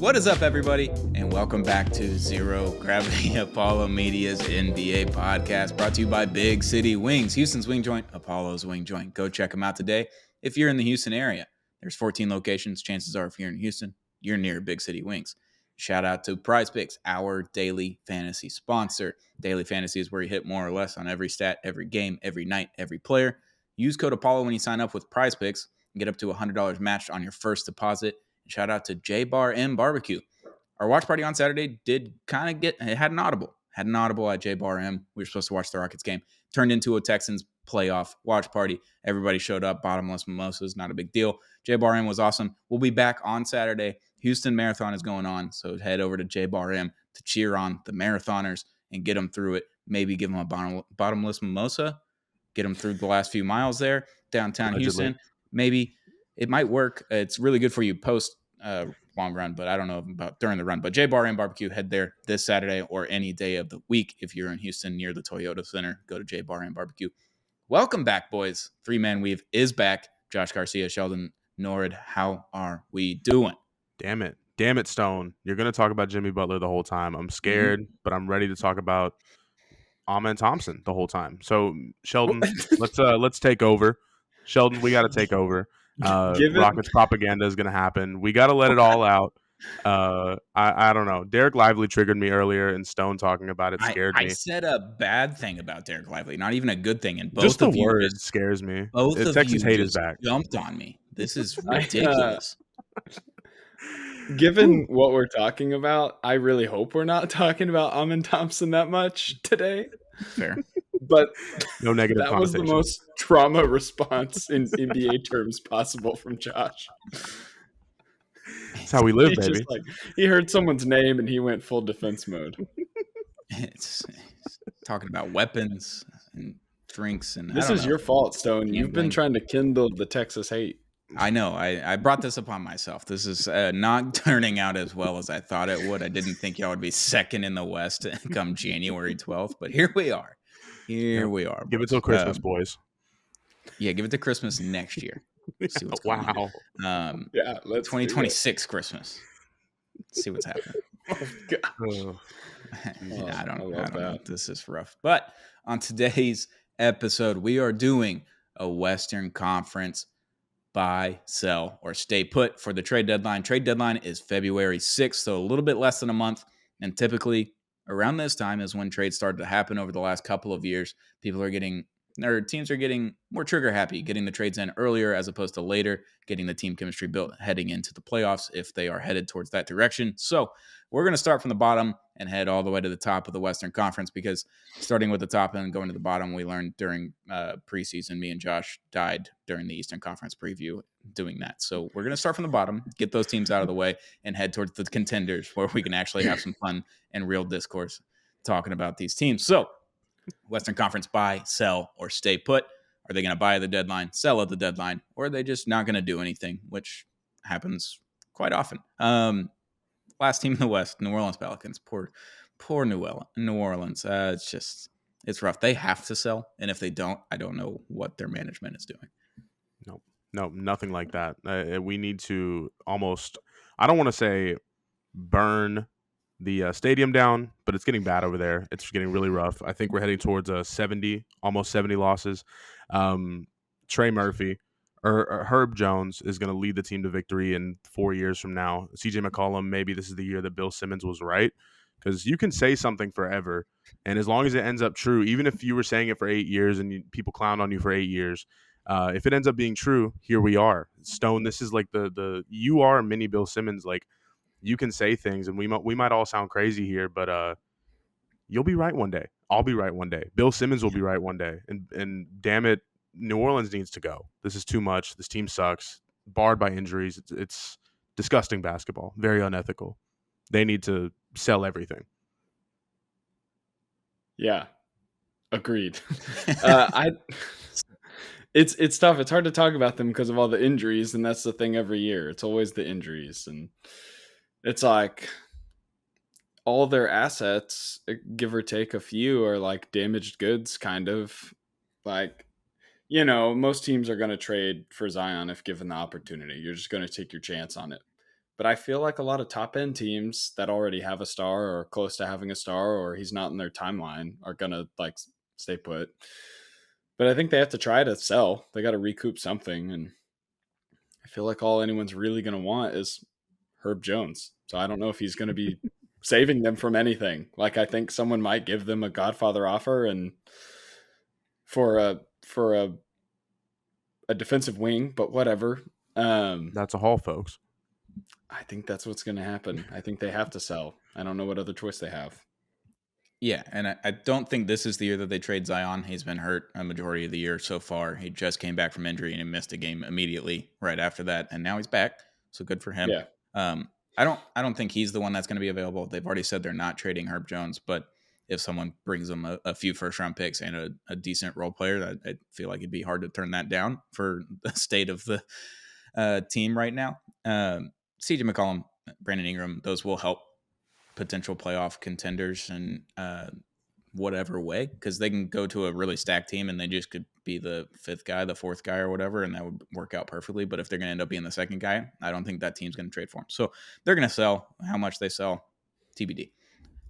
What is up, everybody? And welcome back to Zero Gravity Apollo Media's NBA podcast, brought to you by Big City Wings, Houston's wing joint, Apollo's wing joint. Go check them out today if you're in the Houston area. There's 14 locations. Chances are, if you're in Houston, you're near Big City Wings. Shout out to Prize Picks, our daily fantasy sponsor. Daily fantasy is where you hit more or less on every stat, every game, every night, every player. Use code Apollo when you sign up with Prize Picks and get up to $100 matched on your first deposit. Shout out to J Bar M Barbecue. Our watch party on Saturday did kind of had an audible. Had an audible at J Bar M. We were supposed to watch the Rockets game. Turned into a Texans playoff watch party. Everybody showed up. Bottomless mimosas, not a big deal. J Bar M was awesome. We'll be back on Saturday. Houston Marathon is going on, so head over to J Bar M to cheer on the marathoners and get them through it. Maybe give them a bottomless mimosa. Get them through the last few miles there, downtown Allegedly. Houston. Maybe it might work. It's really good for you post long run, but I don't know about during the run. But J Bar and Barbecue, head there this Saturday or any day of the week. If you're in Houston near the Toyota Center, go to J Bar and Barbecue. Welcome back, boys. Three-man weave is back. Josh Garcia, Sheldon, Norrid, how are we doing? Damn it, Stone. You're going to talk about Jimmy Butler the whole time. I'm scared, but I'm ready to talk about Amen Thompson the whole time. So, Sheldon, let's take over. Sheldon, we got to take over. Rockets propaganda is going to happen. We got to let it all out. I don't know. Derek Lively triggered me earlier, and Stone talking about it scared me. I said a bad thing about Derek Lively, not even a good thing. And both just the of you word scares me. Both of Texas you hate just is back. jumped on me. This is ridiculous. Given what we're talking about, I really hope we're not talking about Amen Thompson that much today. Fair. But no negative that was the most trauma response in NBA terms possible from Josh. That's how we live, baby. He heard someone's name and he went full defense mode. It's talking about weapons and drinks. And this is your fault, Stone. You've been trying to kindle the Texas hate. I know. I brought this upon myself. This is not turning out as well as I thought it would. I didn't think y'all would be second in the West come January 12th, but here we are. We are. Give it till Christmas, boys. Yeah, give it to Christmas next year. See what's going on. Yeah, let's 2026 Christmas. Let's see what's happening. Oh, I don't know. This is rough. But on today's episode, we are doing a Western Conference buy, sell, or stay put for the trade deadline. Trade deadline is February 6th, so a little bit less than a month. And typically around this time is when trades started to happen over the last couple of years. Teams are getting more trigger happy, getting the trades in earlier as opposed to later, getting the team chemistry built heading into the playoffs if they are headed towards that direction. So we're going to start from the bottom and head all the way to the top of the Western Conference, because starting with the top and going to the bottom, we learned during preseason, me and Josh died during the Eastern Conference preview doing that. So we're going to start from the bottom, get those teams out of the way, and head towards the contenders where we can actually have some fun and real discourse talking about these teams. So Western Conference buy, sell, or stay put. Are they going to buy at the deadline, sell at the deadline, or are they just not going to do anything, which happens quite often? Last team in the West, New Orleans Pelicans. Poor New Orleans. It's rough. They have to sell, and if they don't, I don't know what their management is doing. No, nothing like that. We need to almost, I don't want to say burn the stadium down, but it's getting bad over there. It's getting really rough. I think we're heading towards almost 70 losses. Trey Murphy or Herb Jones is going to lead the team to victory in 4 years from now. CJ McCollum, maybe this is the year that Bill Simmons was right, because you can say something forever, and as long as it ends up true, even if you were saying it for 8 years and people clown on you for 8 years, if it ends up being true, here we are. Stone, this is like you are a mini Bill Simmons. Like, you can say things, and we might all sound crazy here, but you'll be right one day. I'll be right one day. Bill Simmons will be right one day. And damn it, New Orleans needs to go. This is too much. This team sucks. Barred by injuries. It's disgusting basketball. Very unethical. They need to sell everything. Yeah, agreed. It's tough. It's hard to talk about them because of all the injuries, and that's the thing every year. It's always the injuries, and it's like all their assets, give or take a few, are like damaged goods, kind of. Like, you know, most teams are going to trade for Zion if given the opportunity. You're just going to take your chance on it. But I feel like a lot of top end teams that already have a star or close to having a star, or he's not in their timeline, are going to like stay put. But I think they have to try to sell. They got to recoup something. And I feel like all anyone's really going to want is Herb Jones. So I don't know if he's going to be saving them from anything. Like, I think someone might give them a Godfather offer and for a defensive wing, but whatever. That's a haul, folks. I think that's what's going to happen. I think they have to sell. I don't know what other choice they have. Yeah, and I don't think this is the year that they trade Zion. He's been hurt a majority of the year so far. He just came back from injury and he missed a game immediately right after that, and now he's back. So good for him. Yeah. I don't think he's the one that's going to be available. They've already said they're not trading Herb Jones, but if someone brings them a few first-round picks and a decent role player, I feel like it'd be hard to turn that down for the state of the team right now. CJ McCollum, Brandon Ingram, those will help potential playoff contenders in whatever way, because they can go to a really stacked team and they just could be the fifth guy, the fourth guy or whatever, and that would work out perfectly. But if they're going to end up being the second guy, I don't think that team's going to trade for him. So they're going to sell. How much they sell, TBD.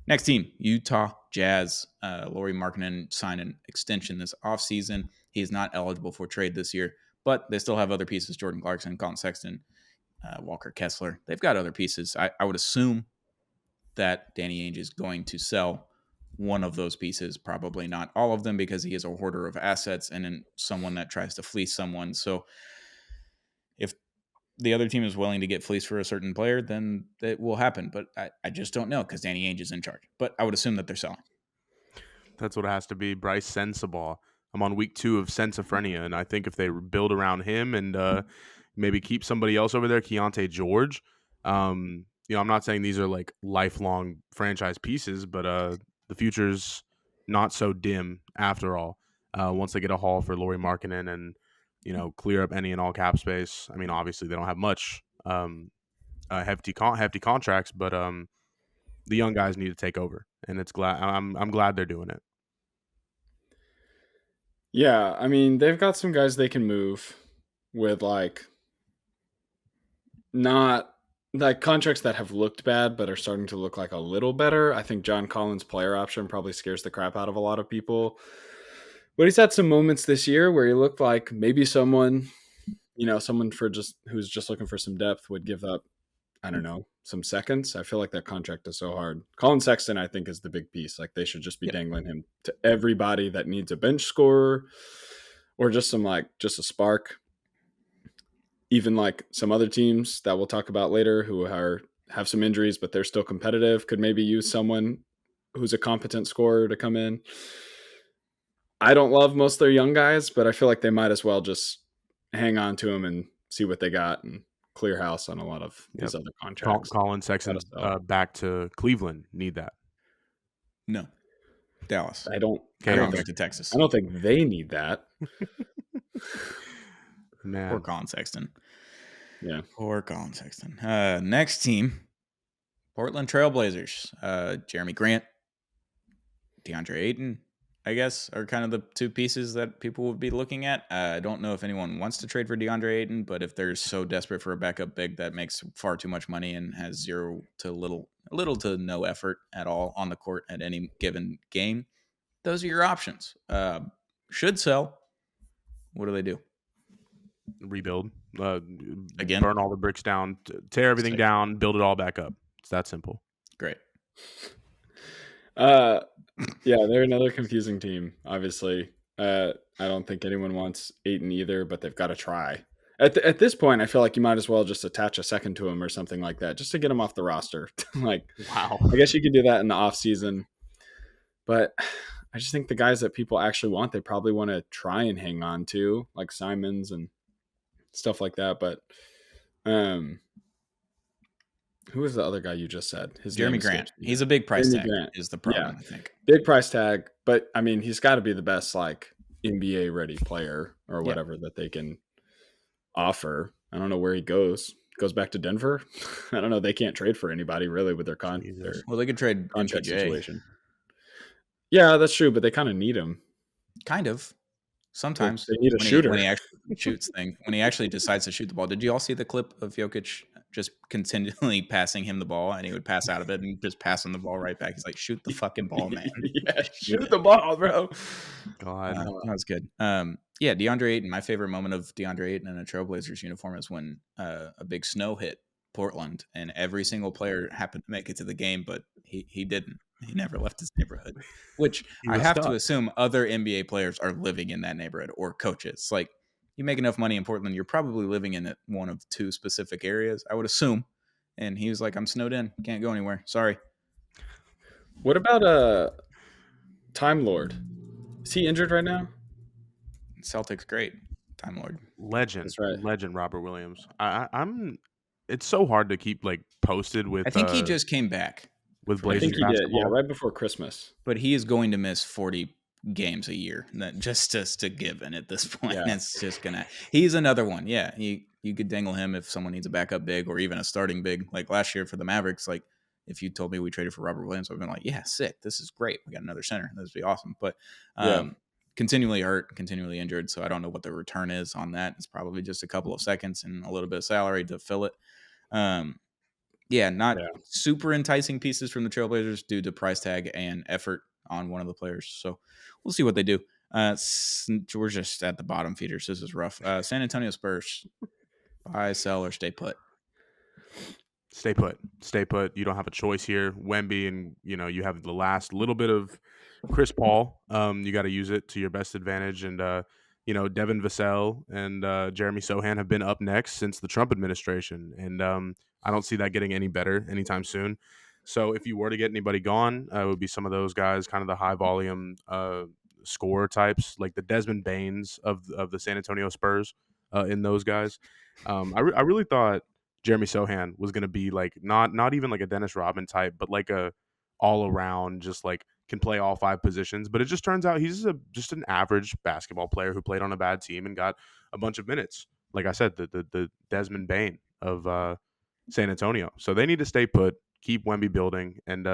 Next team, Utah Jazz. Lauri Markkanen signed an extension this offseason. He is not eligible for trade this year, but they still have other pieces: Jordan Clarkson, Colin Sexton, Walker Kessler. They've got other pieces. I would assume that Danny Ainge is going to sell one of those pieces, probably not all of them, because he is a hoarder of assets and someone that tries to fleece someone. So if the other team is willing to get fleeced for a certain player, then it will happen. But I just don't know, because Danny Ainge is in charge. But I would assume that they're selling. That's what it has to be. Bryce Sensabaugh. I'm on week 2 of Sensophrenia, and I think if they build around him and maybe keep somebody else over there, Keontae George, I'm not saying these are like lifelong franchise pieces, but the future's not so dim after all. Once they get a haul for Lauri Markkanen and clear up any and all cap space. I mean, obviously they don't have much hefty contracts, but the young guys need to take over, and I'm glad they're doing it. Yeah, I mean, they've got some guys they can move with not like contracts that have looked bad but are starting to look like a little better. I think John Collins' player option probably scares the crap out of a lot of people. But he's had some moments this year where he looked like maybe someone who's just looking for some depth would give up, I don't know, some seconds. I feel like that contract is so hard. Colin Sexton, I think, is the big piece. Like, they should just be dangling him to everybody that needs a bench scorer or just just a spark. Even like some other teams that we'll talk about later who have some injuries, but they're still competitive, could maybe use someone who's a competent scorer to come in. I don't love most of their young guys, but I feel like they might as well just hang on to them and see what they got and clear house on a lot of these other contracts. Colin Sexton back to Cleveland. Need that. No. Dallas. I don't back to Texas. I don't think they need that. Man. Poor Colin Sexton. Yeah. Poor Colin Sexton. Next team, Portland Trailblazers. Jeremy Grant, DeAndre Ayton, I guess, are kind of the two pieces that people would be looking at. I don't know if anyone wants to trade for DeAndre Ayton, but if they're so desperate for a backup big that makes far too much money and has zero to little to no effort at all on the court at any given game, those are your options. Should sell. What do? Rebuild. Again? Burn all the bricks down, tear everything down, build it all back up. It's that simple. Great. Yeah, they're another confusing team, obviously. I don't think anyone wants Ayton either, but they've got to try. At this point, I feel like you might as well just attach a second to him or something like that, just to get him off the roster. Wow. I guess you could do that in the offseason. But I just think the guys that people actually want, they probably want to try and hang on to, like Simons and stuff like that. But who was the other guy you just said? Jeremy Grant. He's a big price tag is the problem, I think. Big price tag, but I mean, he's got to be the best NBA ready player or whatever that they can offer. I don't know where he goes. Goes back to Denver. I don't know. They can't trade for anybody really with their contract. Well, they could trade contract MPJ. Situation. Yeah, that's true, but they kind of need him. Kind of. Sometimes they need a shooter when he actually shoots thing. When he actually decides to shoot the ball. Did you all see the clip of Jokic just continually passing him the ball, and he would pass out of it and just pass him the ball right back. He's like, shoot the fucking ball, man. Shoot the ball, bro. God. That was good. DeAndre Ayton, my favorite moment of DeAndre Ayton in a Trailblazers uniform is when a big snow hit Portland, and every single player happened to make it to the game, but he didn't. He never left his neighborhood, which I have to assume other NBA players are living in that neighborhood or coaches. Like, you make enough money in Portland, you're probably living in one of two specific areas, I would assume. And he was like, I'm snowed in. Can't go anywhere. Sorry. What about Time Lord? Is he injured right now? Celtics, great. Time Lord. Legend. That's right. Legend Robert Williams. I'm it's so hard to keep like posted with I think he just came back. With Blazers I think he basketball. did, right before Christmas. But he is going to miss 40 games a year. That just a given at this point. Yeah. It's just gonna. He's another one. Yeah, you could dangle him if someone needs a backup big or even a starting big. Like last year for the Mavericks, like if you told me we traded for Robert Williams, I've been like, yeah, sick. This is great. We got another center. This would be awesome. But continually hurt, continually injured. So I don't know what the return is on that. It's probably just a couple of seconds and a little bit of salary to fill it. Not super enticing pieces from the Trailblazers due to price tag and effort on one of the players. So we'll see what they do. We're just at the bottom feeders. This is rough. San Antonio Spurs, buy, sell, or stay put. Stay put. Stay put. You don't have a choice here. Wemby, and you have the last little bit of Chris Paul. You got to use it to your best advantage. And Devin Vassell and Jeremy Sohan have been up next since the Trump administration, and I don't see that getting any better anytime soon. So if you were to get anybody gone, it would be some of those guys, kind of the high volume scorer types, like the Desmond Baines of the San Antonio Spurs. In those guys, I really thought Jeremy Sohan was going to be like not even like a Dennis Rodman type, but like a all around, just like can play all five positions. But it just turns out he's just an average basketball player who played on a bad team and got a bunch of minutes. Like I said, the Desmond Bain of San Antonio. So they need to stay put, keep Wemby building, and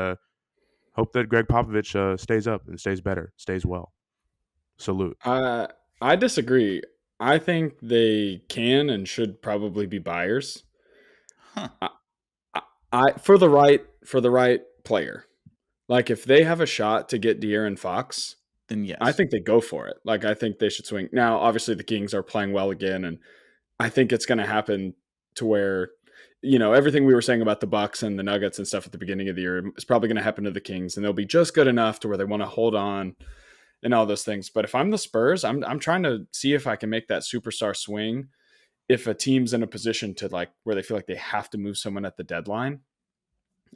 hope that Greg Popovich stays up and stays better, stays well. Salute. I disagree. I think they can and should probably be buyers. I for the right player. Like if they have a shot to get De'Aaron Fox, then yes. I think they go for it. Like I think they should swing. Now, obviously the Kings are playing well again, and I think it's going to happen to where, everything we were saying about the Bucks and the Nuggets and stuff at the beginning of the year is probably going to happen to the Kings, and they'll be just good enough to where they want to hold on and all those things. But if I'm the Spurs, I'm trying to see if I can make that superstar swing. If a team's in a position to like where they feel like they have to move someone at the deadline,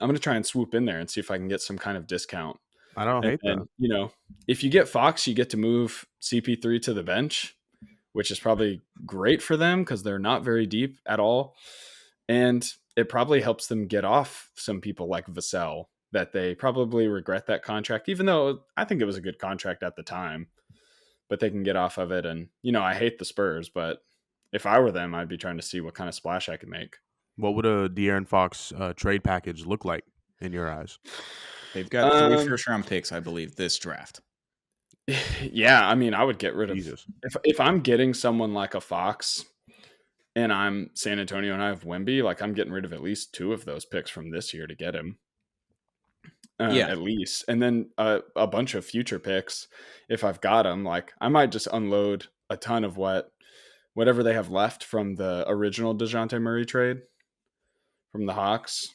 I'm going to try and swoop in there and see if I can get some kind of discount. I don't hate that. And, if you get Fox, you get to move CP3 to the bench, which is probably great for them because they're not very deep at all. And it probably helps them get off some people like Vassell that they probably regret that contract, even though I think it was a good contract at the time, but they can get off of it. And, I hate the Spurs, but if I were them, I'd be trying to see what kind of splash I could make. What would a De'Aaron Fox trade package look like in your eyes? They've got 3 first-round picks, I believe, this draft. Yeah, I mean, I would get rid of Jesus. If I'm getting someone like a Fox and I'm San Antonio and I have Wemby, like I'm getting rid of at least 2 of those picks from this year to get him. At least. And then a bunch of future picks if I've got them. Like I might just unload a ton of whatever they have left from the original DeJounte Murray trade from the Hawks,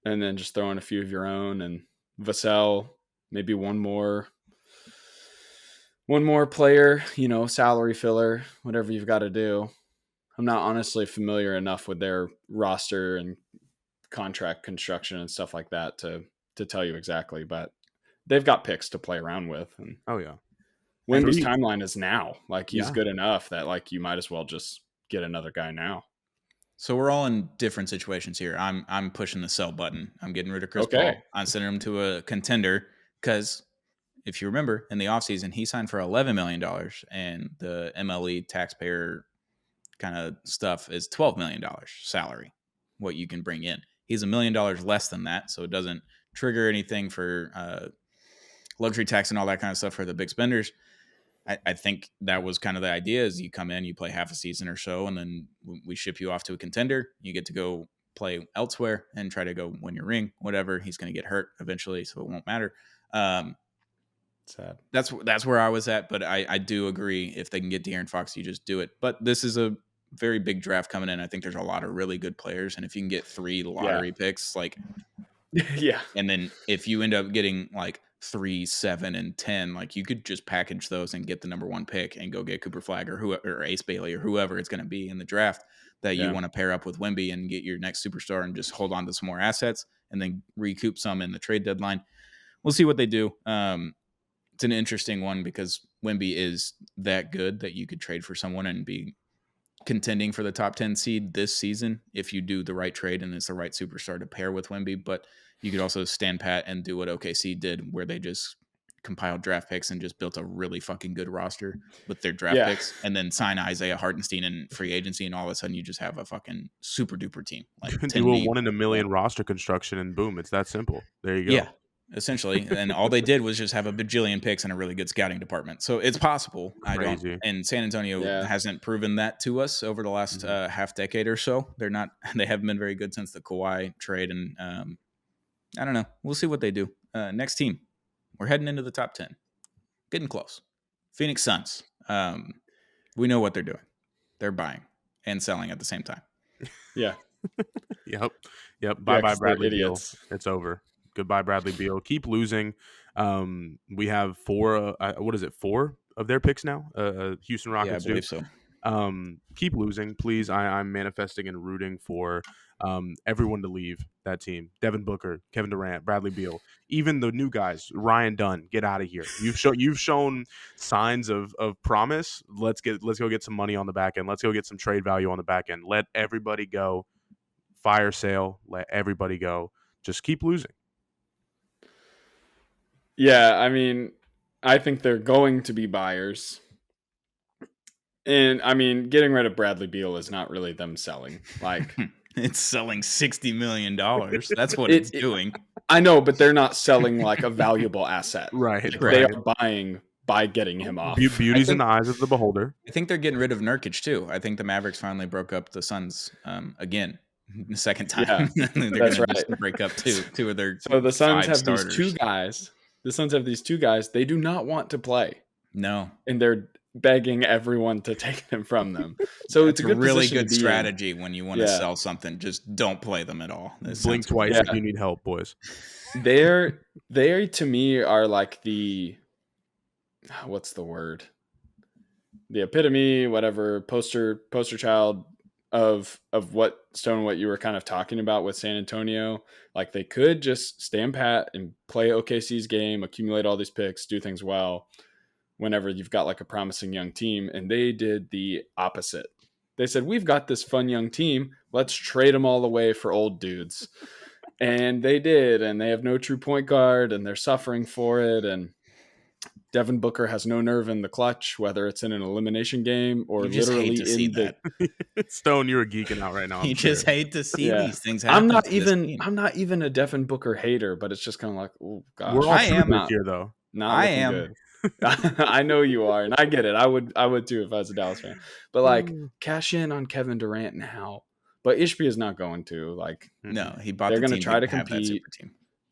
and then just throw in a few of your own, and Vassell, maybe one more player, salary filler, whatever you've got to do. I'm not honestly familiar enough with their roster and contract construction and stuff like that to tell you exactly, but they've got picks to play around with. And oh yeah, Wemby's timeline is now. Like he's good enough that like you might as well just get another guy now. So we're all in different situations here. I'm pushing the sell button. I'm getting rid of Chris Paul. I'm sending him to a contender because if you remember in the offseason, he signed for $11 million and the MLE taxpayer kind of stuff is $12 million salary, what you can bring in. He's $1 million less than that, so it doesn't trigger anything for luxury tax and all that kind of stuff for the big spenders. I think that was kind of the idea is you come in, you play half a season or so, and then we ship you off to a contender. You get to go play elsewhere and try to go win your ring, whatever. He's going to get hurt eventually, so it won't matter. Sad. That's where I was at, but I do agree if they can get De'Aaron Fox, you just do it. But this is a very big draft coming in. I think there's a lot of really good players, and if you can get 3 lottery picks, like and then if you end up getting like 3, 7, and 10, like you could just package those and get the number 1 pick and go get Cooper Flagg or Ace Bailey or whoever it's going to be in the draft that you want to pair up with Wemby and get your next superstar and just hold on to some more assets and then recoup some in the trade deadline. We'll see what they do. It's an interesting one because Wemby is that good that you could trade for someone and be contending for the top 10 seed this season if you do the right trade and it's the right superstar to pair with Wemby. But you could also stand pat and do what OKC did, where they just compiled draft picks and just built a really fucking good roster with their draft picks, and then sign Isaiah Hartenstein in free agency, and all of a sudden you just have a fucking super duper team. Like do a 1 in a million roster construction, and boom, it's that simple. There you go. Yeah. Essentially, and all they did was just have a bajillion picks and a really good scouting department. So it's possible. Crazy. And San Antonio hasn't proven that to us over the last half decade or so. They haven't been very good since the Kawhi trade, and I don't know. We'll see what they do. Next team, we're heading into the top 10, getting close. Phoenix Suns. We know what they're doing. They're buying and selling at the same time. Yeah. Yep. Bye, Bradley Beal. It's over. Goodbye, Bradley Beal. Keep losing. We have 4 of their picks now? Houston Rockets. Yeah, I believe so. Keep losing, please. I'm manifesting and rooting for everyone to leave that team. Devin Booker, Kevin Durant, Bradley Beal, even the new guys. Ryan Dunn, get out of here. You've shown signs of promise. Let's go get some money on the back end. Let's go get some trade value on the back end. Let everybody go. Fire sale. Let everybody go. Just keep losing. Yeah, I mean, I think they're going to be buyers. And I mean, getting rid of Bradley Beal is not really them selling. Like it's selling $60 million. That's what it's doing. I know, but they're not selling like a valuable asset. Right. Like, they are buying by getting him off. Beauty's in the eyes of the beholder. I think they're getting rid of Nurkic too. I think the Mavericks finally broke up the Suns again. The second time. Yeah, they're going to break up two of their So the Suns have starters. these 2 guys. The Suns have these 2 guys. They do not want to play. No. And they're begging everyone to take them from them. So it's a really good strategy when you want to sell something. Just don't play them at all. Blink twice if you need help, boys. They to me are like the what's the word? The epitome, whatever, poster child of what you were kind of talking about with San Antonio. Like they could just stand pat and play OKC's game, accumulate all these picks, do things well whenever you've got like a promising young team. And they did the opposite. They said, we've got this fun young team. Let's trade them all away for old dudes. And they did. And they have no true point guard and they're suffering for it. And Devin Booker has no nerve in the clutch, whether it's in an elimination game or literally in the Stone. You're geeking out right now. You just hate to see these things I'm happen. not even a Devin Booker hater, but it's just kind of like, oh gosh. We're all not here though. I am. Good. I know you are, and I get it. I would too if I was a Dallas fan. But like, cash in on Kevin Durant now. But Ishbia is not going to. Like, no, he bought. They're going to try to compete.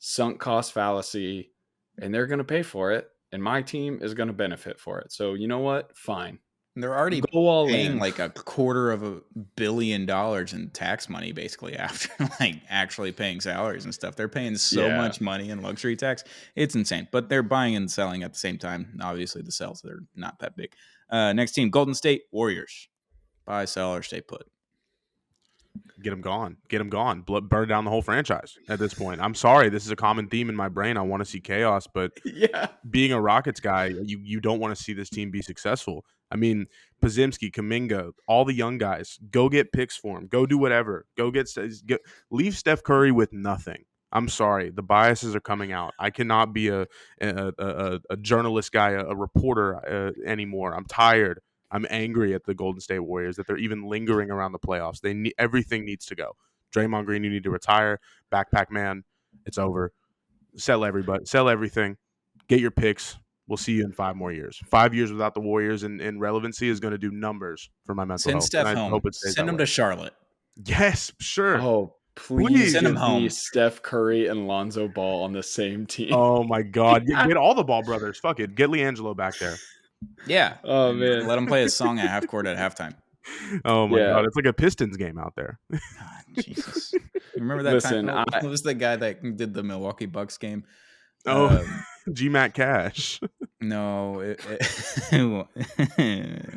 Sunk cost fallacy, and they're going to pay for it. And my team is going to benefit for it. So you know what? Fine. They're already paying like $250 million in tax money, basically, after like actually paying salaries and stuff. They're paying so much money in luxury tax. It's insane. But they're buying and selling at the same time. Obviously, the sales are not that big. Next team, Golden State Warriors. Buy, sell, or stay put. Get them gone. Get them gone. Burn down the whole franchise at this point. I'm sorry. This is a common theme in my brain. I want to see chaos, but being a Rockets guy, you don't want to see this team be successful. I mean, Podziemski, Kuminga, all the young guys, go get picks for him. Go do whatever. Leave Steph Curry with nothing. I'm sorry. The biases are coming out. I cannot be a journalist guy, a reporter anymore. I'm tired. I'm angry at the Golden State Warriors that they're even lingering around the playoffs. Everything needs to go. Draymond Green, you need to retire. Backpack man, it's over. Sell everybody. Sell everything. Get your picks. We'll see you in 5 more years. 5 years without the Warriors in relevancy is going to do numbers for my mental health. Send Steph home. Send him to Charlotte. Yes, sure. Oh, Please Send him give me home. Steph Curry and Lonzo Ball on the same team. Oh my God! Get all the Ball brothers. Fuck it. Get LiAngelo back there. Yeah. Oh man. Let him play his song at half court at halftime. Oh my God! It's like a Pistons game out there. God, Jesus. Remember that time? It was the guy that did the Milwaukee Bucks game. G-Mac Cash. No, it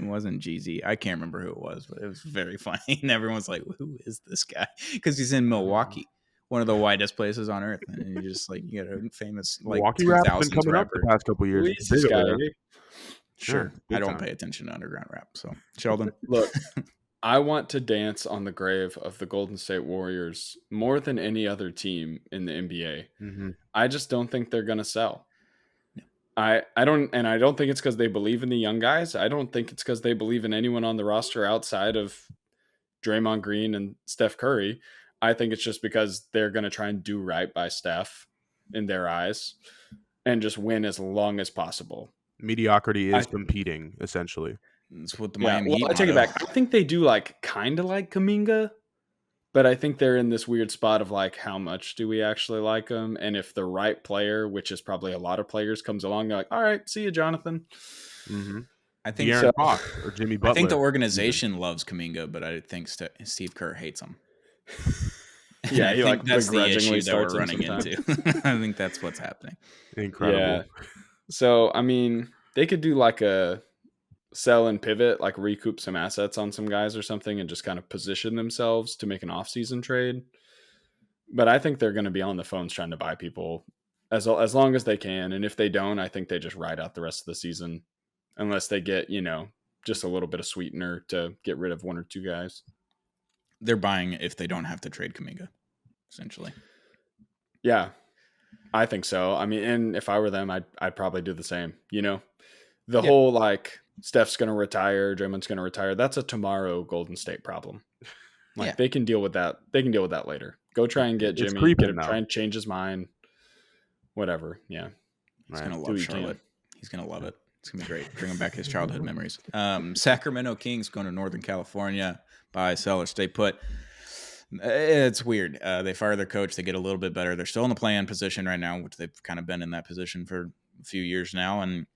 wasn't GZ. I can't remember who it was, but it was very funny. And everyone's like, who is this guy? Because he's in Milwaukee, one of the widest places on earth. And you just like, you got a famous like Milwaukee rap's been coming rapper. up the past couple years. Who is this guy? Sure. I don't pay attention to underground rap. So, Sheldon. Look, I want to dance on the grave of the Golden State Warriors more than any other team in the NBA. Mm-hmm. I just don't think they're going to sell. I don't think it's because they believe in the young guys. I don't think it's because they believe in anyone on the roster outside of Draymond Green and Steph Curry. I think it's just because they're going to try and do right by Steph in their eyes and just win as long as possible. Mediocrity is competing, essentially. That's what the Miami Heat I take it back. I think they do like kind of like Kuminga, but I think they're in this weird spot of like, how much do we actually like them? And if the right player, which is probably a lot of players, comes along, they're like, all right, see you, Jonathan. Mm-hmm. I think Aaron Hawk or Jimmy Butler. I think the organization loves Kuminga, but I think Steve Kerr hates him. Yeah, he like that's the issue that we're running into. I think that's what's happening. Incredible. Yeah. So, I mean, they could do like a sell and pivot, like recoup some assets on some guys or something and just kind of position themselves to make an off-season trade. But I think they're going to be on the phones trying to buy people as long as they can. And if they don't, I think they just ride out the rest of the season unless they get, just a little bit of sweetener to get rid of one or two guys. They're buying if they don't have to trade Kuminga, essentially. Yeah, I think so. I mean, and if I were them, I'd probably do the same. The whole like Steph's going to retire, Draymond's going to retire. That's a tomorrow Golden State problem. Like they can deal with that. They can deal with that later. Go try and get Jimmy. Try and change his mind. Whatever. Yeah, he's going to love Charlotte. He's going to love it. It's going to be great. Bring him back his childhood memories. Sacramento Kings going to Northern California. Buy, sell, or stay put. It's weird. They fire their coach. They get a little bit better. They're still in the play-in position right now, which they've kind of been in that position for a few years now. And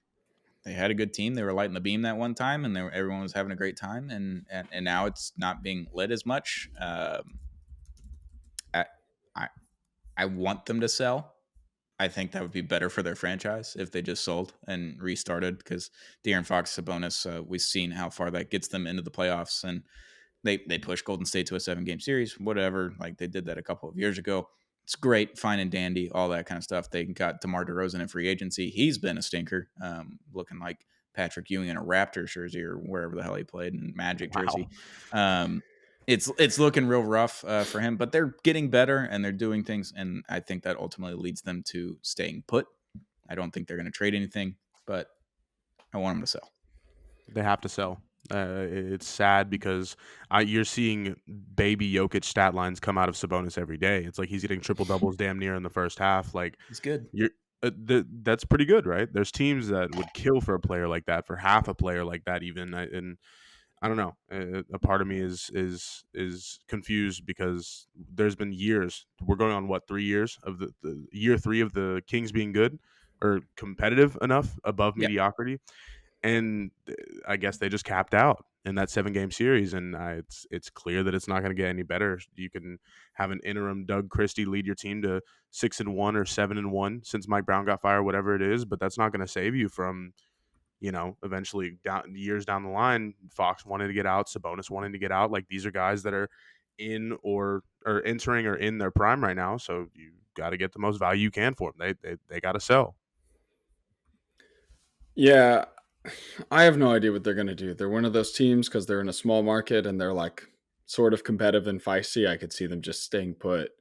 they had a good team. They were lighting the beam that one time, and everyone was having a great time. And now it's not being lit as much. I want them to sell. I think that would be better for their franchise if they just sold and restarted, because De'Aaron Fox, Sabonis, we've seen how far that gets them into the playoffs, and they push Golden State to a 7-game series, whatever. Like they did that a couple of years ago. It's great, fine and dandy, all that kind of stuff. They got DeMar DeRozan in free agency. He's been a stinker, looking like Patrick Ewing in a Raptors jersey or wherever the hell he played in Magic jersey. It's looking real rough for him, but they're getting better and they're doing things, and I think that ultimately leads them to staying put. I don't think they're going to trade anything, but I want them to sell. They have to sell. It's sad because you're seeing baby Jokic stat lines come out of Sabonis every day. It's like he's getting triple doubles damn near in the first half. Like he's good. That's pretty good, right? There's teams that would kill for a player like that, for half a player like that, even. And I don't know. A part of me is confused because there's been years. We're going on 3 years of the year 3 of the Kings being good or competitive enough above mediocrity. And I guess they just capped out in that 7-game series, and it's clear that it's not going to get any better. You can have an interim Doug Christie lead your team to 6-1 or 7-1 since Mike Brown got fired, whatever it is, but that's not going to save you from, eventually years down the line. Fox wanted to get out, Sabonis wanted to get out. Like these are guys that are in or entering or in their prime right now, so you got to get the most value you can for them. They got to sell. Yeah. I have no idea what they're going to do. They're one of those teams because they're in a small market and they're like sort of competitive and feisty. I could see them just staying put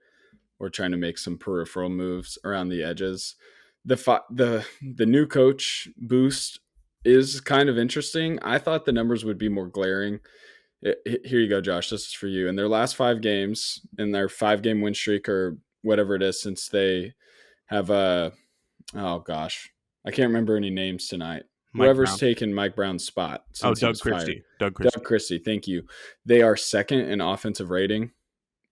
or trying to make some peripheral moves around the edges. The new coach boost is kind of interesting. I thought the numbers would be more glaring. Here you go, Josh. This is for you. In their last 5 games, in their 5-game win streak or whatever it is, since they have I can't remember any names tonight. Whoever's taken Mike Brown's spot. Doug Christie. Doug Christie, thank you. They are second in offensive rating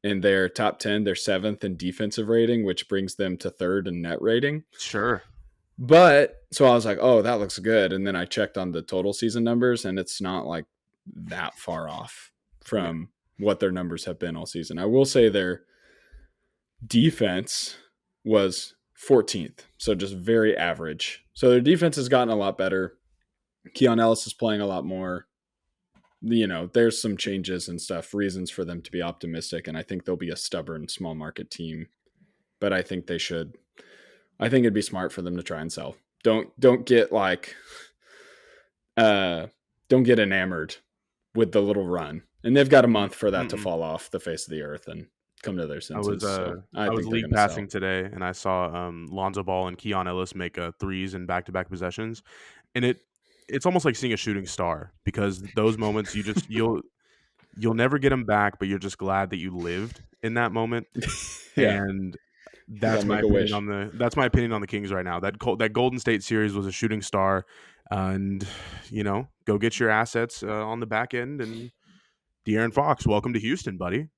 and they're top 10. They're 7th in defensive rating, which brings them to 3rd in net rating. Sure. But so I was like, oh, that looks good. And then I checked on the total season numbers, and it's not like that far off from what their numbers have been all season. I will say their defense was 14th, so just very average. So their defense has gotten a lot better. Keon Ellis is playing a lot more. You know, there's some changes and stuff, reasons for them to be optimistic, and I think they'll be a stubborn small market team. But I think they should. I think it'd be smart for them to try and sell. Don't get like don't get enamored with the little run. And they've got a month for that to fall off the face of the earth and come to their senses. I was league passing today, and I saw Lonzo Ball and Keon Ellis make threes in back-to-back possessions, and it's almost like seeing a shooting star, because those moments you'll never get them back, but you're just glad that you lived in that moment. And that's my opinion on the Kings right now. That Golden State series was a shooting star, and go get your assets on the back end. And De'Aaron Fox, welcome to Houston, buddy.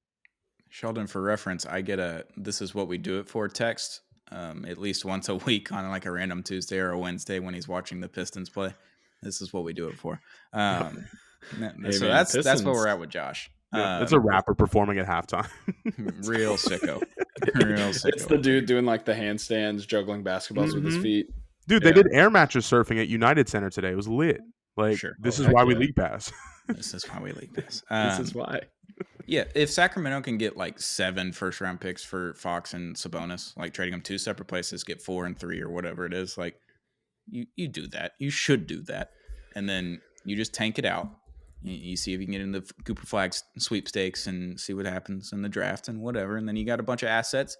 Sheldon, for reference, I get "this is what we do it for" text at least once a week on like a random Tuesday or a Wednesday when he's watching the Pistons play. This is what we do it for. So that's what we're at with Josh. It's a rapper performing at halftime. Real sicko. Real sicko. It's the dude doing like the handstands, juggling basketballs with his feet. Dude, they did air mattress surfing at United Center today. It was lit. Like, this is why we league pass. This is why we league pass. This is why. Yeah, if Sacramento can get like 7 first-round picks for Fox and Sabonis, like trading them 2 separate places, get 4 and 3 or whatever it is, like you do that. You should do that. And then you just tank it out. You see if you can get in the Cooper Flag sweepstakes and see what happens in the draft and whatever. And then you got a bunch of assets.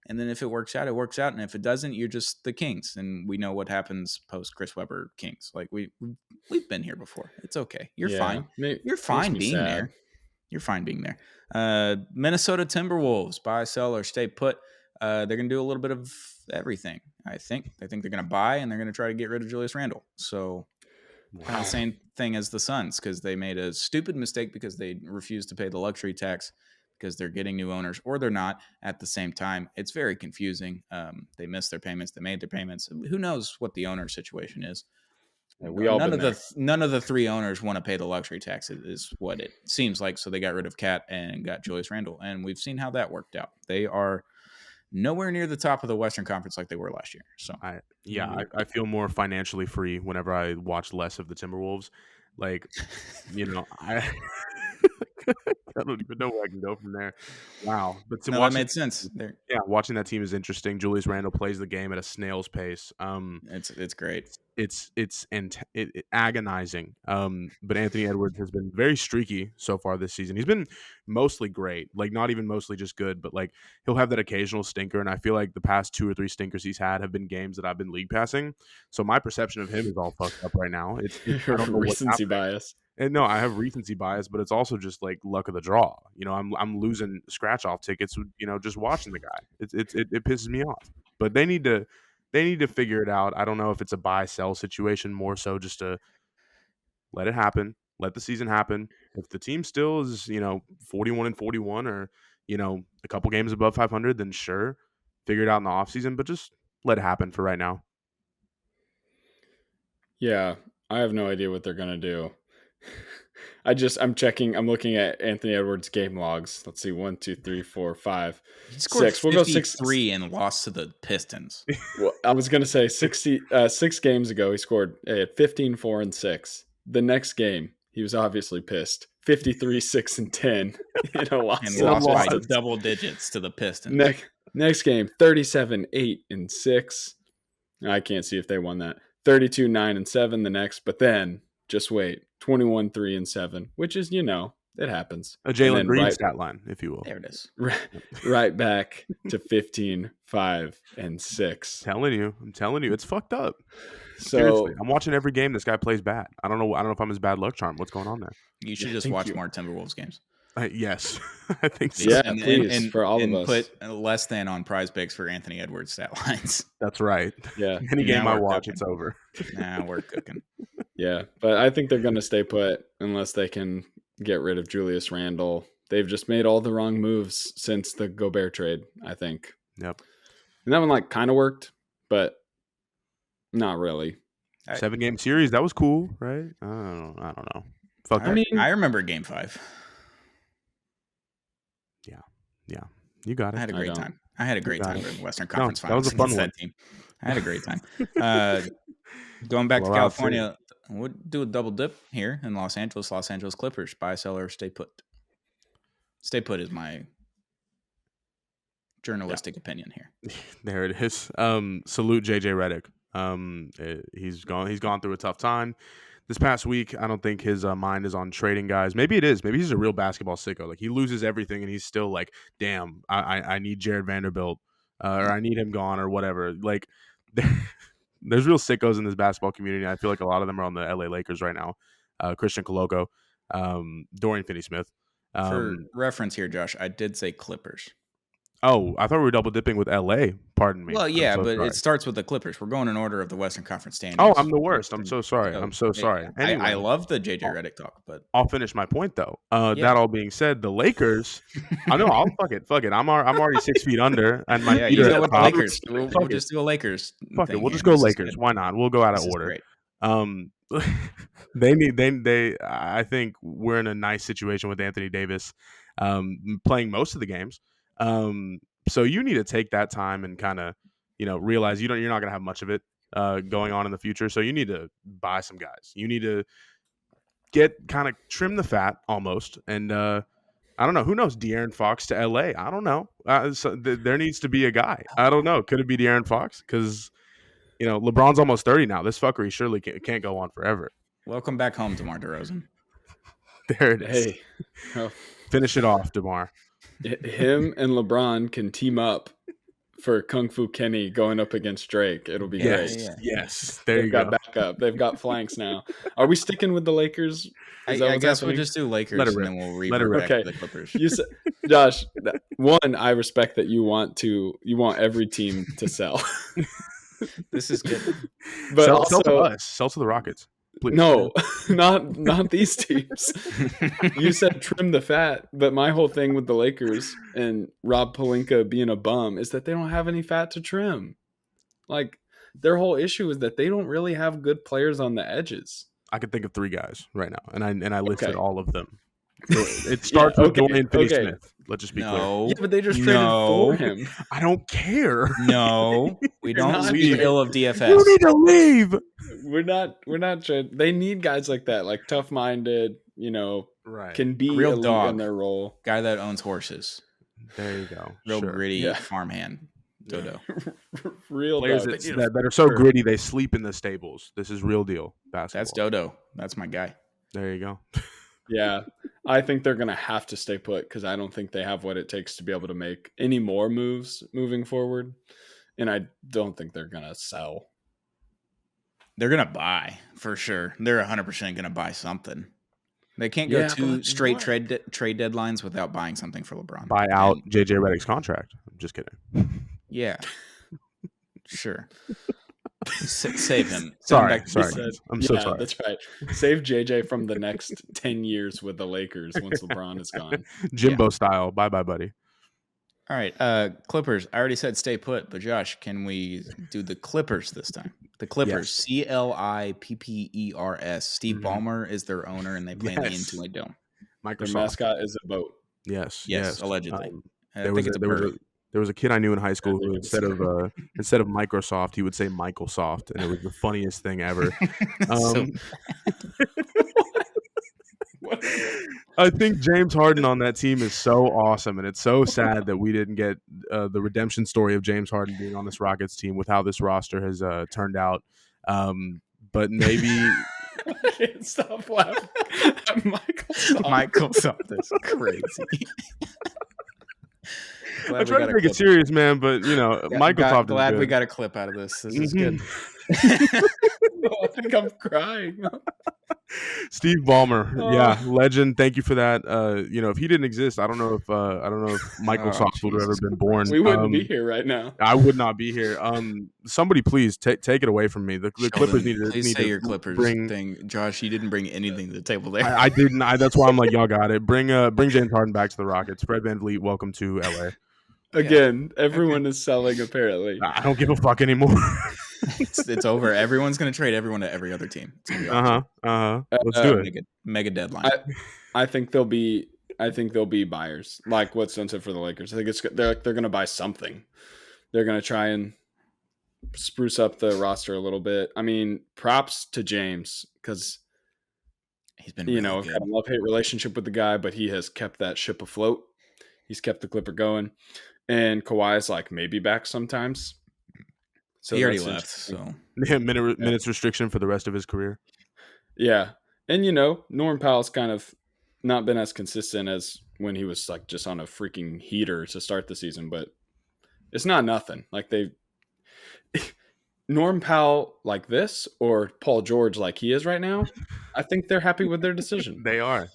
And then if it works out, it works out. And if it doesn't, you're just the Kings. And we know what happens post Chris Webber Kings. Like we've been here before. It's okay. You're fine. You're fine being there. You're fine being there. Minnesota Timberwolves, buy, sell, or stay put. They're going to do a little bit of everything, I think. I think they're going to buy, and they're going to try to get rid of Julius Randle. So kind of the same thing as the Suns, because they made a stupid mistake because they refused to pay the luxury tax because they're getting new owners, or they're not at the same time. It's very confusing. They missed their payments. They made their payments. Who knows what the owner situation is? None of the 3 owners want to pay the luxury tax, is what it seems like. So they got rid of Cat and got Julius Randle, and we've seen how that worked out. They are nowhere near the top of the Western Conference like they were last year. So I feel more financially free whenever I watch less of the Timberwolves. Like, I don't even know where I can go from there. Wow. But that made sense. Yeah, watching that team is interesting. Julius Randle plays the game at a snail's pace. It's great. It's agonizing. But Anthony Edwards has been very streaky so far this season. He's been mostly great, like not even mostly just good, but like he'll have that occasional stinker. And I feel like the past 2 or 3 stinkers he's had have been games that I've been league passing. So my perception of him is all fucked up right now. It's I don't know recency bias. And no, I have recency bias, but it's also just like luck of the draw. I'm losing scratch off tickets. Just watching the guy, it pisses me off. But they need to figure it out. I don't know if it's a buy sell situation, more so just to let it happen, let the season happen. If the team still is 41-41 or a couple games above 500, then sure, figure it out in the offseason. But just let it happen for right now. Yeah, I have no idea what they're gonna do. I'm looking at Anthony Edwards' game logs. Let's see, 1, 2, 3, 4, 5, he scored 6. We'll go 63 and lost to the Pistons. Well, I was gonna say 6 games ago he scored 15, 4, and 6. The next game he was obviously pissed. 53, 6, and 10 in a loss. And lost by double digits to the Pistons. Next game, 37, 8, and 6. I can't see if they won that. 32, 9, and 7 the next, but then just wait. 21, 3, and 7, which is, it happens. A Jalen Green stat line, if you will. There it is. Right back to 15, 5, and 6. I'm telling you, it's fucked up. So seriously, I'm watching every game this guy plays bad. I don't know if I'm his bad luck charm. What's going on there? You should just watch more Timberwolves games. Yes, I think so. Yeah, please, for all of us. Put less than on Prize Picks for Anthony Edwards stat lines. That's right. Yeah. Any game I watch, it's over. Nah, we're cooking. Yeah, but I think they're going to stay put unless they can get rid of Julius Randle. they've just made all the wrong moves since the Gobert trade, I think. Yep. And that one kind of worked, but not really. 7-game series, that was cool, right? I don't know. Fuck. I remember Game 5. Yeah. You got it. I had a great time. I had a great time during the Western Conference Finals. That was a fun one. Team. I had a great time. Going back to California, we'll do a double dip here in Los Angeles. Los Angeles Clippers, buy, sell, or stay put. Stay put is my journalistic opinion here. There it is. Salute JJ Redick. He's gone through a tough time this past week. I don't think his mind is on trading guys. Maybe it is. Maybe he's a real basketball sicko. Like, he loses everything and he's still like, damn, I need Jared Vanderbilt, or I need him gone, or whatever. Like, there's real sickos in this basketball community. I feel like a lot of them are on the LA Lakers right now. Christian Coloco, Dorian Finney-Smith. For reference here, Josh, I did say Clippers. Oh, I thought we were double dipping with LA. Pardon me. Well, yeah, but it starts with the Clippers. We're going in order of the Western Conference standings. Oh, I'm the worst. I'm so sorry. Anyway, I love the JJ Redick talk, but I'll finish my point though. That all being said, the Lakers. I know. I'll fuck it. I'm already 6 feet under, and my you know what, the Lakers. We'll just do a Lakers. Fuck it. We'll just go Lakers. Why not? We'll go out of order. I think we're in a nice situation with Anthony Davis playing most of the games. So you need to take that time and kind of, realize you're not going to have much of it going on in the future. So you need to buy some guys. You need to trim the fat almost. And I don't know. Who knows? De'Aaron Fox to LA. I don't know. There needs to be a guy. I don't know. Could it be De'Aaron Fox? Because, LeBron's almost 30 now. This fuckery surely can't go on forever. Welcome back home, DeMar DeRozan. There it is. Hey. Oh. Finish it off, DeMar. Him and LeBron can team up for Kung Fu Kenny going up against Drake. It'll be great. Yes. There you go. They've got backup. They've got flanks now. Are we sticking with the Lakers? I guess we'll just do Lakers and then we'll revert back to the Clippers. You said, Josh, one, I respect that you want every team to sell. This is good. But sell to us. Sell to the Rockets. Please. No, not these teams. You said trim the fat, but my whole thing with the Lakers and Rob Pelinka being a bum is that they don't have any fat to trim. Like, their whole issue is that they don't really have good players on the edges. I can think of 3 guys right now, and I listed all of them. So it starts with Dorian Finney-Smith. Let's just be clear. Yeah, but they just traded for him. I don't care. No, we don't speak ill of DFS. You need to leave. We're not trying. They need guys like that, like tough-minded. Right. Can be real elite dog in their role. Guy that owns horses. There you go. Real gritty farmhand. Dodo. Real players that are so gritty they sleep in the stables. This is real deal basketball. That's Dodo. That's my guy. There you go. Yeah, I think they're going to have to stay put because I don't think they have what it takes to be able to make any more moves moving forward. And I don't think they're going to sell. They're going to buy, for sure. They're 100% going to buy something. They can't go 2 straight trade deadlines without buying something for LeBron. Buy out JJ Redick's contract. I'm just kidding. Yeah. Sure. Save him. Sorry. I'm so sorry. That's right. Save JJ from the next 10 years with the Lakers once LeBron is gone. Jimbo style. Bye, buddy. All right. Clippers. I already said stay put, but Josh, can we do the Clippers this time? The Clippers. Yes. Clippers. Steve Ballmer is their owner, and they play in the Intuit Dome. Their mascot is a boat. Yes. Allegedly. I think it's a bird. There was a kid I knew in high school who instead of Microsoft, he would say Michael Soft, and it was the funniest thing ever. I think James Harden on that team is so awesome, and it's so sad that we didn't get the redemption story of James Harden being on this Rockets team with how this roster has turned out. But maybe I can't stop laughing. Michael Soft is crazy. I try to take it serious, man, but Microsoft. Glad we got a clip out of this. This is good. I think I'm crying. Steve Ballmer, yeah, legend. Thank you for that. If he didn't exist, I don't know if Michael Soft would have ever been born. We wouldn't be here right now. I would not be here. Somebody please take it away from me. The Sheldon, Clippers need say to your Clippers thing. Josh, you didn't bring anything to the table there. I didn't. That's why I'm like, y'all got it. Bring James Harden back to the Rockets. Fred VanVleet, welcome to LA. Again, everyone is selling apparently. I don't give a fuck anymore. It's over. Everyone's going to trade everyone to every other team. Let's do it. Mega deadline. I think they'll be buyers, like what Stone said for the Lakers. I think they're going to buy something. They're going to try and spruce up the roster a little bit. I mean, props to James because he's been really good. Had a love-hate relationship with the guy, but he has kept that ship afloat. He's kept the Clipper going, and Kawhi's like maybe back sometimes. So he already left. So minutes restriction for the rest of his career. Yeah, and Norm Powell's kind of not been as consistent as when he was like just on a freaking heater to start the season, but it's not nothing. Like Norm Powell like this or Paul George like he is right now, I think they're happy with their decision. They are.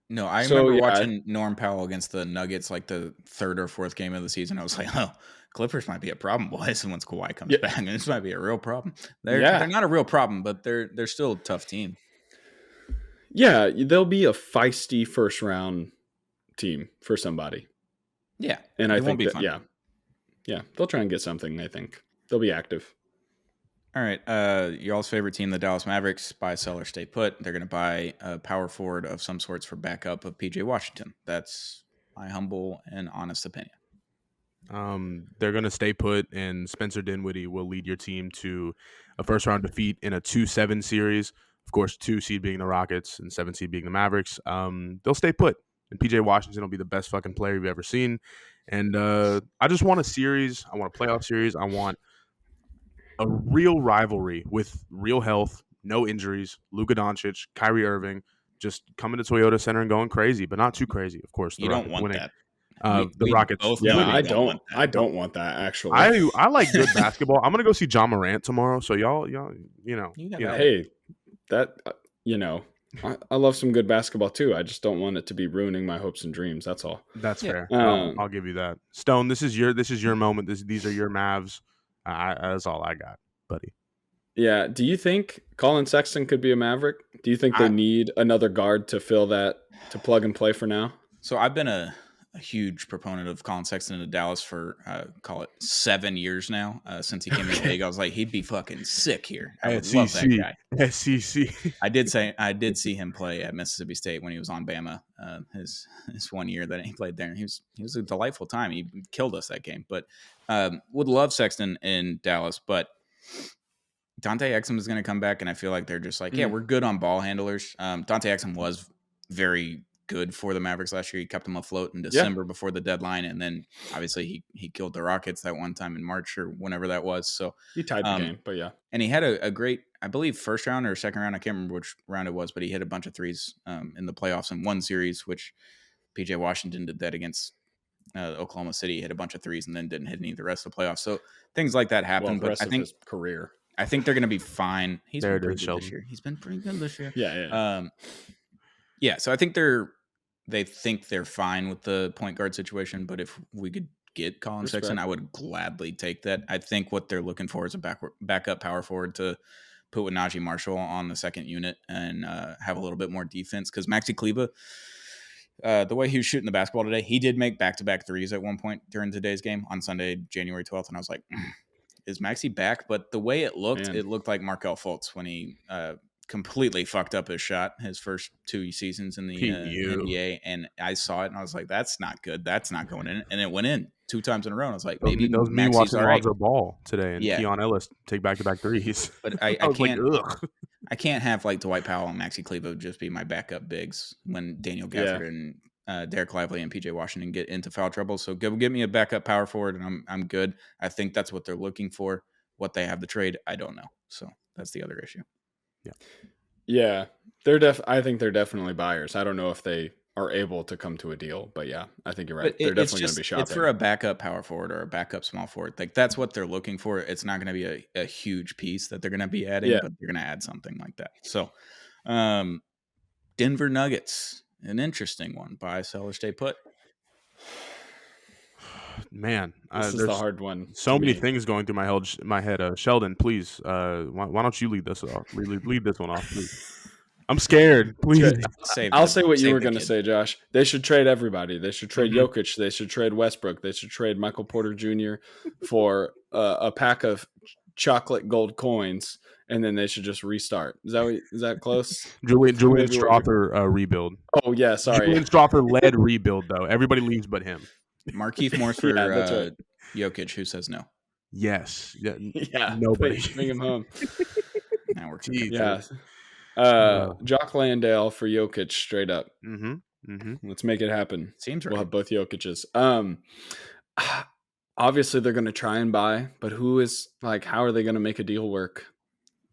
No, I remember watching Norm Powell against the Nuggets like the third or fourth game of the season. I was like, oh, Clippers might be a problem, boys. And once Kawhi comes back, and this might be a real problem. They're not a real problem, but they're still a tough team. Yeah, they'll be a feisty first round team for somebody. Yeah, and I think they'll try and get something. I think they'll be active. All right, y'all's favorite team, the Dallas Mavericks, buy, sell, or stay put. They're going to buy a power forward of some sorts for backup of PJ Washington. That's my humble and honest opinion. They're going to stay put, and Spencer Dinwiddie will lead your team to a first-round defeat in a 2-7 series. Of course, 2 seed being the Rockets and 7 seed being the Mavericks. They'll stay put, and PJ Washington will be the best fucking player you've ever seen. And I just want a series. I want a playoff series. I want a real rivalry with real health, no injuries. Luka Doncic, Kyrie Irving, just coming to Toyota Center and going crazy, but not too crazy. Of course, you don't want winning. That. The Rockets. I don't want that. Actually, I like good basketball. I'm gonna go see John Morant tomorrow. So y'all, hey, that I love some good basketball too. I just don't want it to be ruining my hopes and dreams. That's all. That's fair. I'll give you that. Stone, this is your moment. These are your Mavs. That's all I got, buddy. Yeah. Do you think Colin Sexton could be a Maverick? Do you think they need another guard to fill that, to plug and play for now? So I've been a huge proponent of Colin Sexton in Dallas for call it 7 years now. Since he came in the league, I was like, he'd be fucking sick here. I would love that guy. SEC. I did see him play at Mississippi State when he was on Bama. His 1 year that he played there, and he was a delightful time. He killed us that game. But would love Sexton in Dallas, but Dante Exum is going to come back, and I feel like they're just like, we're good on ball handlers. Dante Exum was very good for the Mavericks last year. He kept them afloat in December before the deadline, and then obviously he killed the Rockets that one time in March or whenever that was. So he tied the game, but yeah. And he had a great, I believe, first round or second round. I can't remember which round it was, but he hit a bunch of threes in the playoffs in one series, which PJ Washington did that against Oklahoma City. He hit a bunch of threes and then didn't hit any the rest of the playoffs. So things like that happen. But I think his career. I think they're going to be fine. He's been pretty good this year. He's been pretty good this year. Yeah. So I think they think they're fine with the point guard situation, but if we could get Colin Sexton, I would gladly take that. I think what they're looking for is a backup power forward to put with Najee Marshall on the second unit and have a little bit more defense, because Maxi Kleber, the way he was shooting the basketball today, he did make back-to-back threes at one point during today's game on Sunday, January 12th, and I was like, is Maxi back? But the way it looked like Markelle Fultz when he completely fucked up his shot his first 2 seasons in the NBA, and I saw it and I was like, that's not good, that's not going in, and it went in 2 times in a row, and I was like, maybe that was me watching Lonzo Ball today and Keon Ellis take back-to-back threes. But I can't have like Dwight Powell and Maxi Kleber just be my backup bigs when Daniel Gafford and Derek Lively and PJ Washington get into foul trouble. So give me a backup power forward and I'm good. I think that's what they're looking for. What they have to trade, I don't know. So that's the other issue. Yeah, I think they're definitely buyers. I don't know if they are able to come to a deal. But yeah, I think you're right. They're definitely going to be shopping. It's for a backup power forward or a backup small forward. Like that's what they're looking for. It's not going to be a huge piece that they're going to be adding, but they're going to add something like that. So, Denver Nuggets, an interesting one. Buy, sell, or stay put. Man, this is the hard one. So many things going through my head. Sheldon, please, why don't you lead this off? Lead this one off, please. I'm scared. Please. I'll say what you were going to say, Josh. They should trade everybody. They should trade Jokic. They should trade Westbrook. They should trade Michael Porter Jr. for a pack of chocolate gold coins, and then they should just restart. Is that close? Julian Strawther rebuild. Oh yeah, sorry. Julian Strawther led rebuild though. Everybody leaves but him. Markieff Morris for right. Jokic. Who says no? Yes. Yeah. Nobody. Bring him home. Now we're cooking. Yeah. Jock Landale for Jokic, straight up. Let's make it happen. Seems right. We'll have both Jokic's. Obviously, they're going to try and buy, but how are they going to make a deal work?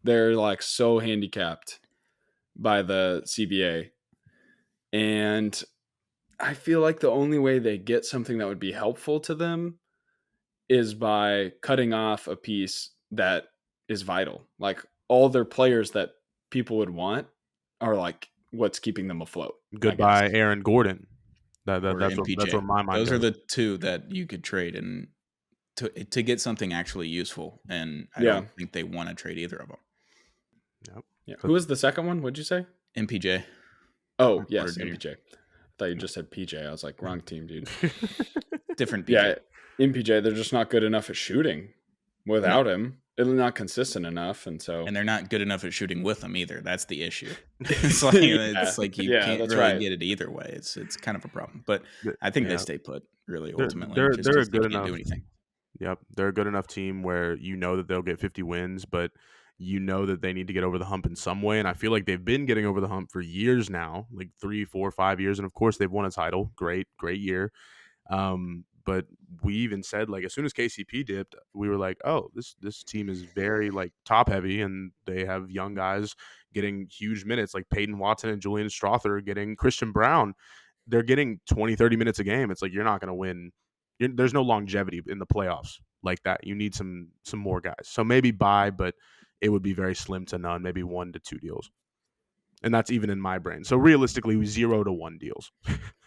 They're like so handicapped by the CBA. And I feel like the only way they get something that would be helpful to them is by cutting off a piece that is vital. Like all their players that people would want are like what's keeping them afloat. Goodbye, Aaron Gordon. That's what my mind. Those are the two that you could trade and to get something actually useful. And I don't think they want to trade either of them. Yep. Yeah. Who was the second one? What'd you say? MPJ. Oh, yes, MPJ. I thought you just said PJ. I was like, wrong team, dude. Different PJ. Yeah, MPJ, they're just not good enough at shooting without him. They're not consistent enough, and they're not good enough at shooting with him either. That's the issue. It's like you can't really get it either way. It's kind of a problem. But I think they stay put. Really, ultimately, they're a good enough. Do anything. Yep, they're a good enough team where you know that they'll get 50 wins, but you know that they need to get over the hump in some way. And I feel like they've been getting over the hump for years now, like 3, 4, 5 years. And of course, they've won a title. Great year. But we even said, like, as soon as KCP dipped, we were like, oh, this team is very, like, top-heavy, and they have young guys getting huge minutes, like Peyton Watson and Julian Strawther getting Christian Brown. They're getting 20, 30 minutes a game. It's like you're not going to win. There's no longevity in the playoffs like that. You need some more guys. So maybe buy, but it would be very slim to none, maybe 1 to 2 deals. And that's even in my brain. So realistically, 0 to 1 deals.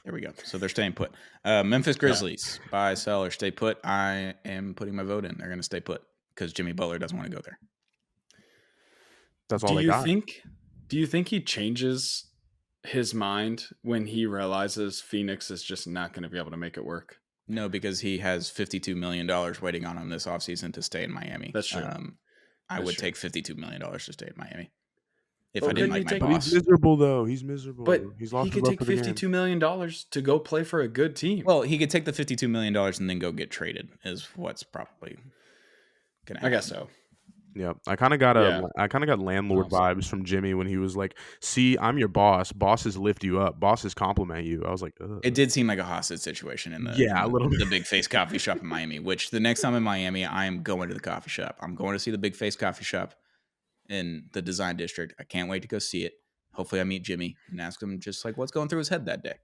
There we go. So they're staying put. Memphis Grizzlies, buy, sell, or stay put. I am putting my vote in. They're going to stay put because Jimmy Butler doesn't want to go there. That's all they got. Do you think he changes his mind when he realizes Phoenix is just not going to be able to make it work? No, because he has $52 million waiting on him this offseason to stay in Miami. That's true. I would take $52 million to stay in Miami. If I didn't like my boss. He's miserable, though. He's miserable. But he could take $52 million to go play for a good team. Well, he could take the $52 million and then go get traded is what's probably going to happen. I guess so. Yeah, I kind of got landlord vibes from Jimmy when he was like, "See, I'm your boss. Bosses lift you up. Bosses compliment you." I was like, ugh. It did seem like a hostage situation in the Big Face coffee shop in Miami. Which the next time in Miami, I am going to the coffee shop. I'm going to see the Big Face coffee shop in the Design District. I can't wait to go see it. Hopefully, I meet Jimmy and ask him just like what's going through his head that day.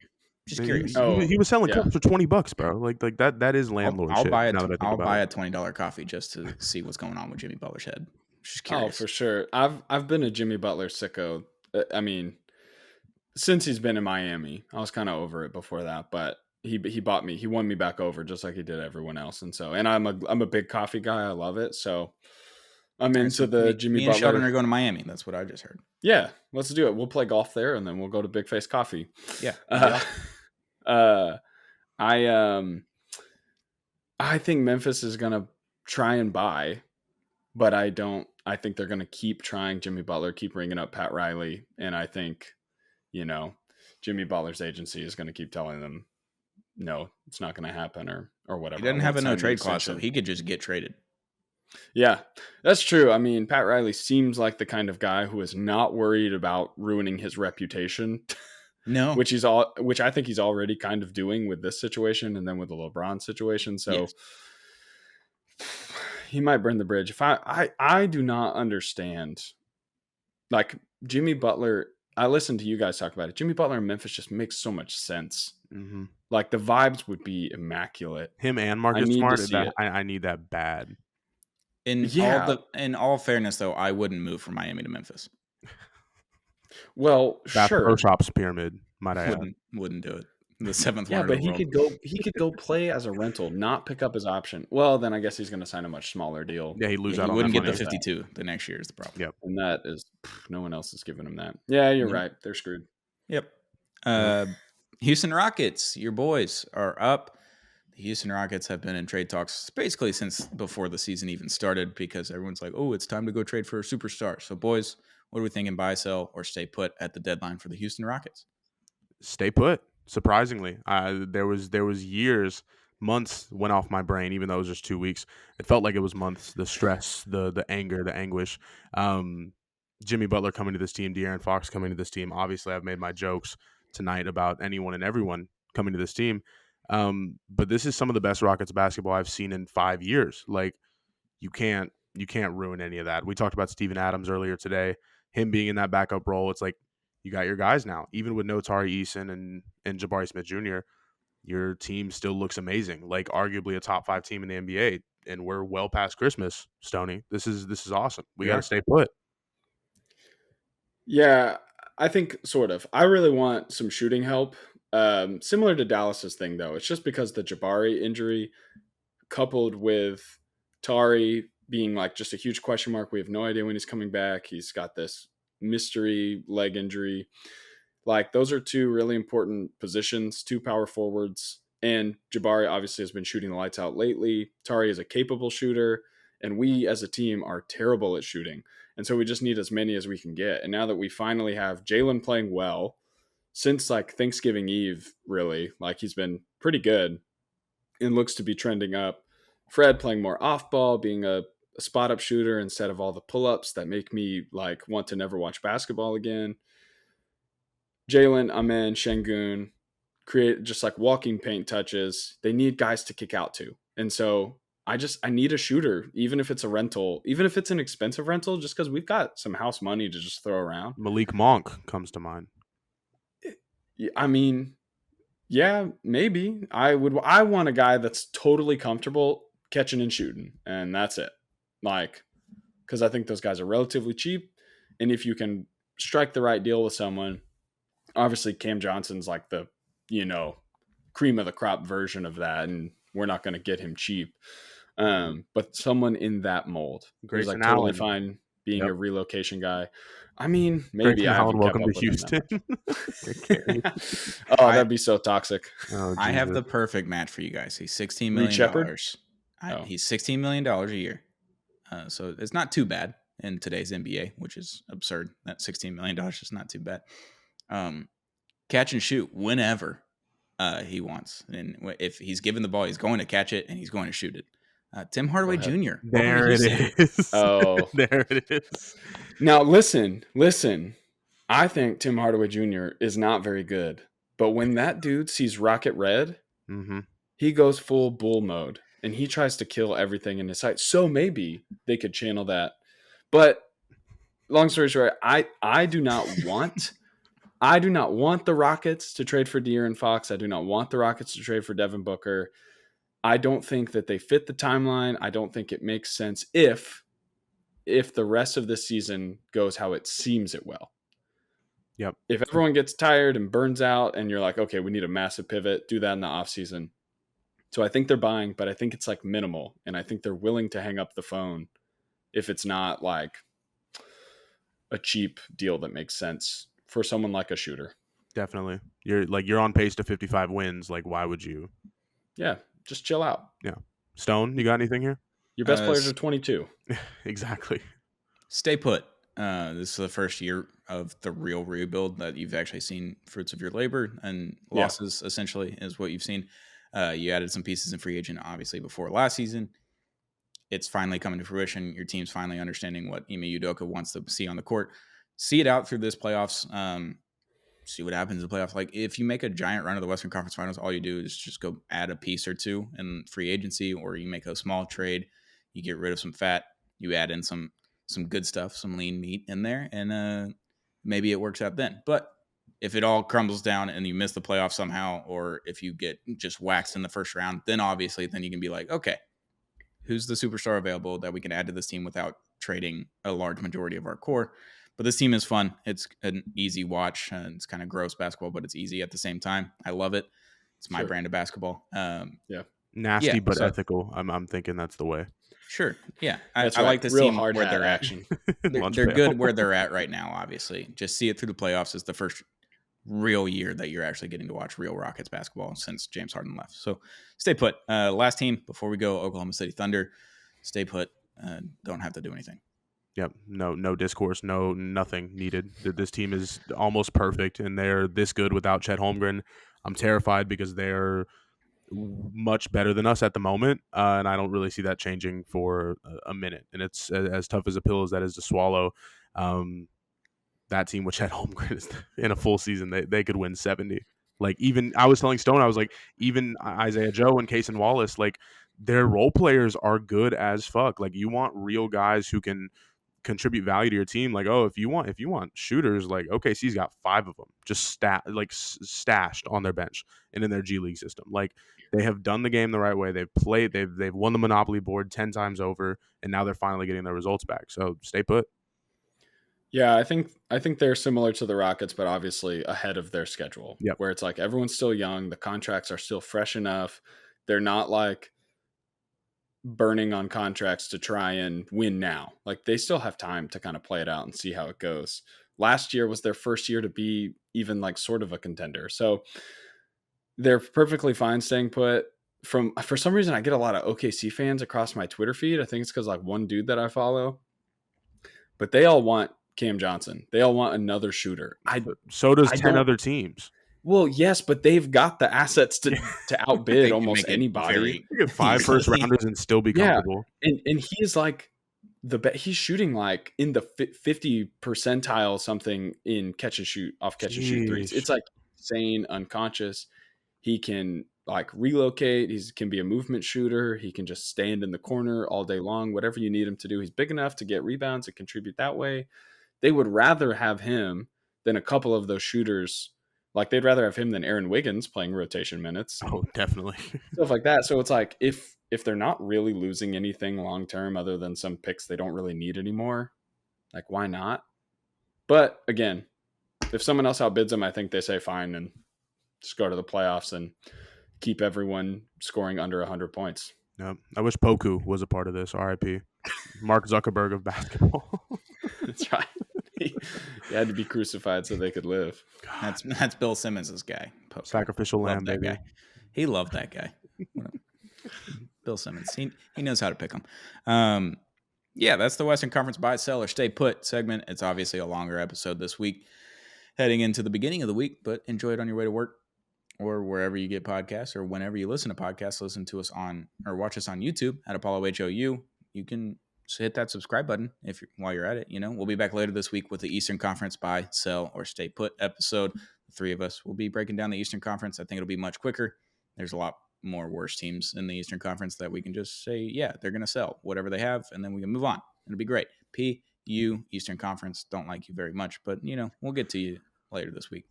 Just curious. He was selling cups for $20, bro. Like that is landlord shit. I'll buy a $20 coffee just to see what's going on with Jimmy Butler's head. Just curious. Oh, for sure. I've been a Jimmy Butler sicko. I mean, since he's been in Miami, I was kind of over it before that, but he bought me. He won me back over just like he did everyone else, and I'm a big coffee guy. I love it. So I'm into the Jimmy Butler. Me and Sheldon are going to Miami. That's what I just heard. Yeah, let's do it. We'll play golf there, and then we'll go to Big Face Coffee. Yeah. I think Memphis is gonna try and buy, but I think they're gonna keep trying Jimmy Butler, keep bringing up Pat Riley, and I think, Jimmy Butler's agency is gonna keep telling them, no, it's not gonna happen or whatever. He doesn't have a no trade clause, so he could just get traded. Yeah, that's true. I mean, Pat Riley seems like the kind of guy who is not worried about ruining his reputation. No, which I think he's already kind of doing with this situation, and then with the LeBron situation. So yes. He might burn the bridge. If I do not understand, like Jimmy Butler I listened to you guys talk about it. Jimmy Butler in Memphis just makes so much sense. Mm-hmm. Like the vibes would be immaculate. Him and I Marcus need to Smart. see it. I need that bad. In all fairness, though, I wouldn't move from Miami to Memphis. Well, That's sure. Pro Shop's pyramid, might I add. Wouldn't do it. The seventh Yeah, one. but he could go play as a rental, not pick up his option. Well, then I guess he's going to sign a much smaller deal. Yeah, he'd lose out He on wouldn't that get the money. 52 the next year is the problem. Yep. And that is no one else is giving him that. Yeah, you're right. They're screwed. Yep. Houston Rockets, your boys are up. The Houston Rockets have been in trade talks basically since before the season even started because everyone's like, oh, it's time to go trade for a superstar. So, boys, what are we thinking? Buy, sell, or stay put at the deadline for the Houston Rockets? Stay put. Surprisingly, there was years, months went off my brain, even though it was just 2 weeks. It felt like it was months. The stress, the anger, the anguish. Jimmy Butler coming to this team, De'Aaron Fox coming to this team. Obviously, I've made my jokes tonight about anyone and everyone coming to this team. But this is some of the best Rockets basketball I've seen in 5 years. Like you can't ruin any of that. We talked about Steven Adams earlier today. Him being in that backup role, it's like you got your guys now. Even with no Tari Eason and Jabari Smith Jr., your team still looks amazing. Like arguably a top 5 team in the NBA, and we're well past Christmas. Stoney, this is awesome. We got to stay put. Yeah, I think sort of. I really want some shooting help. Similar to Dallas's thing, though. It's just because the Jabari injury coupled with Tari being like just a huge question mark. We have no idea when he's coming back. He's got this mystery leg injury. Like those are 2 really important positions, 2 power forwards. And Jabari obviously has been shooting the lights out lately. Tari is a capable shooter. And we as a team are terrible at shooting. And so we just need as many as we can get. And now that we finally have Jalen playing well, since like Thanksgiving Eve, really, like he's been pretty good and looks to be trending up. Fred playing more off ball, being a spot up shooter instead of all the pull ups that make me like want to never watch basketball again. Jalen, Amen, Şengün create just like walking paint touches. They need guys to kick out to. And so I need a shooter, even if it's a rental, even if it's an expensive rental, just because we've got some house money to just throw around. Malik Monk comes to mind. I mean, yeah, maybe. I want a guy that's totally comfortable catching and shooting, and that's it. Like, because I think those guys are relatively cheap, and if you can strike the right deal with someone, obviously Cam Johnson's like the, cream of the crop version of that, and we're not going to get him cheap. But someone in that mold who's like totally fine being a relocation guy. I mean, maybe I haven't welcome to Houston. That'd be so toxic. Oh, I have the perfect match for you guys. He's $16 million. He's $16 million a year. So it's not too bad in today's NBA, which is absurd. That $16 million is not too bad. Catch and shoot whenever he wants. And if he's given the ball, he's going to catch it and he's going to shoot it. Tim Hardaway Jr. There it is. Oh, there it is. Now listen. I think Tim Hardaway Jr. is not very good, but when that dude sees Rocket Red, he goes full bull mode and he tries to kill everything in his sight. So maybe they could channel that. But long story short, I do not want the Rockets to trade for De'Aaron Fox. I do not want the Rockets to trade for Devin Booker. I don't think that they fit the timeline. I don't think it makes sense if the rest of the season goes how it seems it will. Yep. If everyone gets tired and burns out and you're like, okay, we need a massive pivot, do that in the offseason. So I think they're buying, but I think it's like minimal. And I think they're willing to hang up the phone if it's not like a cheap deal that makes sense for someone like a shooter. Definitely. You're on pace to 55 wins. Like, why would you? Yeah. Just chill out. Yeah. Stone, you got anything here? Your best players are 22. Exactly. Stay put. This is the first year of the real rebuild that you've actually seen fruits of your labor, and losses essentially is what you've seen. You added some pieces in free agent, obviously, before last season. It's finally coming to fruition. Your team's finally understanding what Ime Udoka wants to see on the court. See it out through this playoffs. See what happens in the playoffs. Like if you make a giant run of the Western Conference Finals, all you do is just go add a piece or two in free agency, or you make a small trade, you get rid of some fat, you add in some good stuff, some lean meat in there, and maybe it works out then. But if it all crumbles down and you miss the playoffs somehow, or if you get just waxed in the first round, then obviously then you can be like, okay, who's the superstar available that we can add to this team without trading a large majority of our core. But this team is fun. It's an easy watch. It's kind of gross basketball, but it's easy at the same time. I love it. It's my brand of basketball. Nasty but ethical. I'm thinking that's the way. Sure. Yeah. I like this team hard where they're action. They're good where they're at right now, obviously. Just see it through the playoffs is the first real year that you're actually getting to watch real Rockets basketball since James Harden left. So stay put. Last team before we go, Oklahoma City Thunder. Stay put. Don't have to do anything. Yep. No discourse. Nothing needed. This team is almost perfect, and they're this good without Chet Holmgren. I'm terrified because they're much better than us at the moment, and I don't really see that changing for a minute. And it's as tough as a pill as that is to swallow. That team, which had Holmgren in a full season, they could win 70. Like, even I was telling Stone, I was like, even Isaiah Joe and Cason Wallace, like, their role players are good as fuck. Like, you want real guys who can contribute value to your team. Like, oh, if you want shooters, like OKC's got 5 of them just stashed on their bench and in their G League system. Like, they have done the game the right way. They've played. They've won the Monopoly board 10 times over, and now they're finally getting their results back. So stay put. Yeah, I think they're similar to the Rockets, but obviously ahead of their schedule. Yep. Where it's like everyone's still young, the contracts are still fresh enough. They're not like burning on contracts to try and win now. Like, they still have time to kind of play it out and see how it goes. Last year was their first year to be even like sort of a contender. So they're perfectly fine staying put. For some reason, I get a lot of OKC fans across my Twitter feed. I think it's because like one dude that I follow, but they all want Cam Johnson. They all want another shooter. So does 10 other teams. Well, yes, but they've got the assets to outbid almost anybody. You get 5 first rounders and still be comfortable. And he's like he's shooting like in the 50 percentile something in catch and shoot threes. It's like insane, unconscious. He can like relocate. He can be a movement shooter. He can just stand in the corner all day long. Whatever you need him to do, he's big enough to get rebounds and contribute that way. They would rather have him than a couple of those shooters. Like, they'd rather have him than Aaron Wiggins playing rotation minutes. Oh, definitely. Stuff like that. So it's like, if they're not really losing anything long term other than some picks they don't really need anymore, like, why not? But again, if someone else outbids them, I think they say fine and just go to the playoffs and keep everyone scoring under 100 points. Yeah, I wish Poku was a part of this. RIP. Mark Zuckerberg of basketball. That's right. He had to be crucified so they could live. That's Bill Simmons' guy. Poku. Sacrificial lamb, baby. Guy. He loved that guy. Bill Simmons. He knows how to pick them. Yeah, that's the Western Conference buy, sell, or stay put segment. It's obviously a longer episode this week, heading into the beginning of the week, but enjoy it on your way to work or wherever you get podcasts, or whenever you listen to podcasts. Listen to us on or watch us on YouTube at Apollo HOU. You can hit that subscribe button while you're at it. We'll be back later this week with the Eastern Conference buy, sell, or stay put episode. The 3 of us will be breaking down the Eastern Conference. I think it'll be much quicker. There's a lot more worse teams in the Eastern Conference that we can just say, yeah, they're going to sell whatever they have, and then we can move on. It'll be great. PU, Eastern Conference, don't like you very much, but, we'll get to you later this week.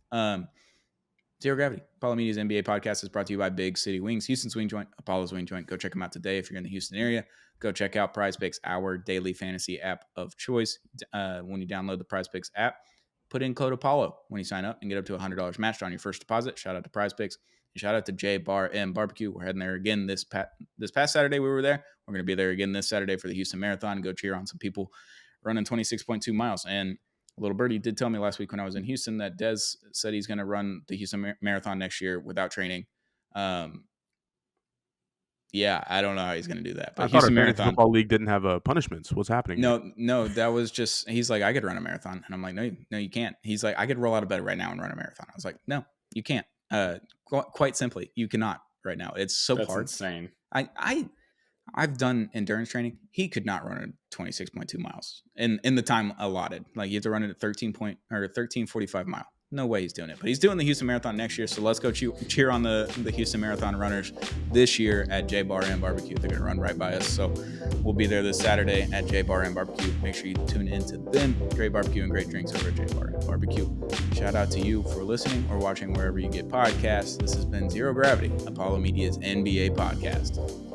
Zero Gravity, Apollo Media's NBA podcast is brought to you by Big City Wings, Houston's Wing Joint, Apollo's Wing Joint. Go check them out today if you're in the Houston area. Go check out PrizePicks, our daily fantasy app of choice. When you download the PrizePicks app, put in code Apollo when you sign up and get up to $100 matched on your first deposit. Shout out to PrizePicks. And shout out to J Bar M Barbecue. We're heading there again this past Saturday. We were there. We're going to be there again this Saturday for the Houston Marathon. Go cheer on some people running 26.2 miles. And Little Birdie did tell me last week when I was in Houston that Des said he's going to run the Houston Marathon next year without training. Yeah, I don't know how he's going to do that. But I thought our Marathon Football League didn't have punishments. What's happening? No, that was just, he's like, I could run a marathon. And I'm like, no, you can't. He's like, I could roll out of bed right now and run a marathon. I was like, no, you can't. Quite simply, you cannot right now. It's so That's hard. Insane. I've done endurance training. He could not run a 26.2 miles in the time allotted. Like, you have to run it at 13:45 mile. No way he's doing it. But he's doing the Houston Marathon next year, so let's go cheer on the Houston Marathon runners this year at J Bar and Barbecue. They're going to run right by us, so we'll be there this Saturday at J Bar and Barbecue. Make sure you tune into them. Great barbecue and great drinks over at J Bar and Barbecue. Shout out to you for listening or watching wherever you get podcasts. This has been Zero Gravity, Apollo Media's NBA podcast.